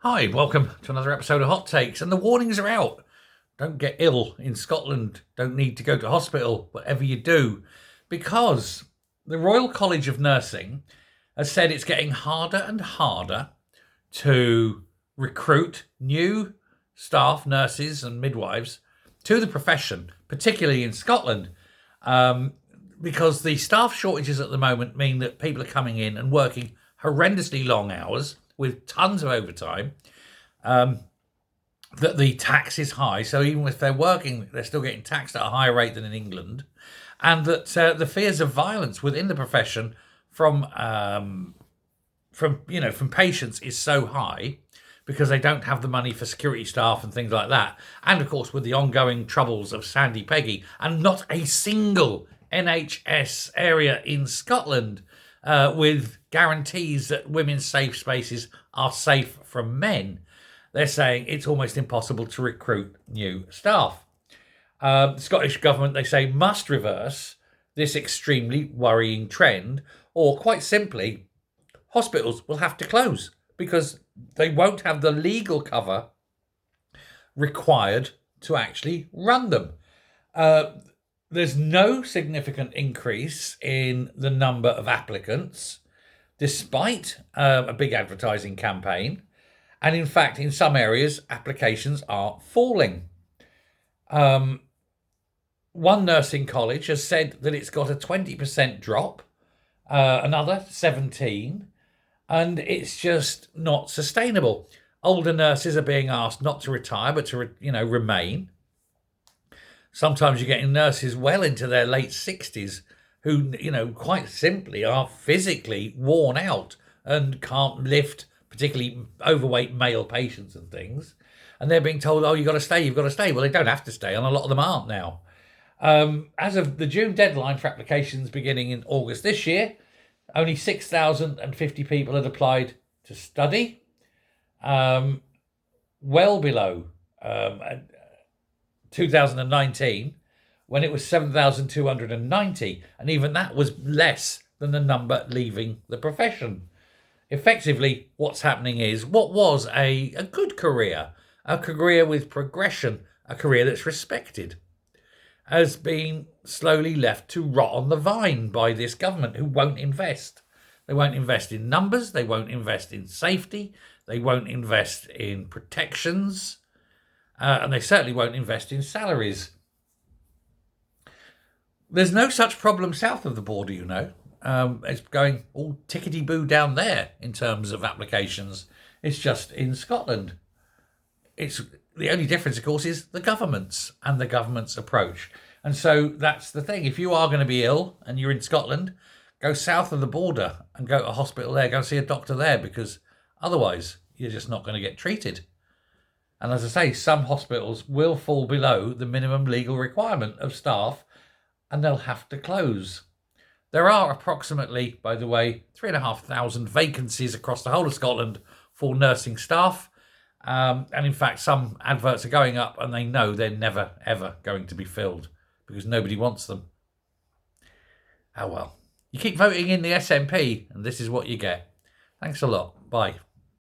Hi, welcome to another episode of Hot Takes. And the warnings are out. Don't get ill in Scotland. Don't need to go to hospital, whatever you do. Because the Royal College of Nursing has said it's getting harder and harder to recruit new staff, nurses and midwives to the profession, particularly in Scotland. Because the staff shortages at the moment mean that people are coming in and working horrendously long hours with tons of overtime, that the tax is high. So even if they're working, they're still getting taxed at a higher rate than in England. And that the fears of violence within the profession from patients is so high because they don't have the money for security staff and things like that. And of course, with the ongoing troubles of Sandy Peggy, and not a single NHS area in Scotland with guarantees that women's safe spaces are safe from men, they're saying it's almost impossible to recruit new staff. The Scottish Government, they say, must reverse this extremely worrying trend, or quite simply, hospitals will have to close because they won't have the legal cover required to actually run them. There's no significant increase in the number of applicants, despite a big advertising campaign. And in fact, in some areas, applications are falling. One nursing college has said that it's got a 20% drop, another 17%, and it's just not sustainable. Older nurses are being asked not to retire, but to remain. Sometimes you're getting nurses well into their late 60s who, quite simply are physically worn out and can't lift particularly overweight male patients and things. And they're being told, oh, you've got to stay. Well, they don't have to stay, and a lot of them aren't now. As of the June deadline for applications beginning in August this year, only 6,050 people had applied to study, well below 2019, when it was 7,290, and even that was less than the number leaving the profession. Effectively, what's happening is what was a good career, a career with progression, a career that's respected, has been slowly left to rot on the vine by this government who won't invest. They won't invest in numbers, they won't invest in safety, they won't invest in protections, and they certainly won't invest in salaries. There's no such problem south of the border, It's going all tickety-boo down there in terms of applications. It's just in Scotland. It's the only difference, of course, is the government's and the government's approach. And so that's the thing. If you are going to be ill and you're in Scotland, go south of the border and go to a hospital there, go see a doctor there, because otherwise you're just not going to get treated. And as I say, some hospitals will fall below the minimum legal requirement of staff and they'll have to close. There are approximately, by the way, 3,500 vacancies across the whole of Scotland for nursing staff. And in fact, some adverts are going up and they know they're never, ever going to be filled because nobody wants them. Oh well. You keep voting in the SNP and this is what you get. Thanks a lot. Bye.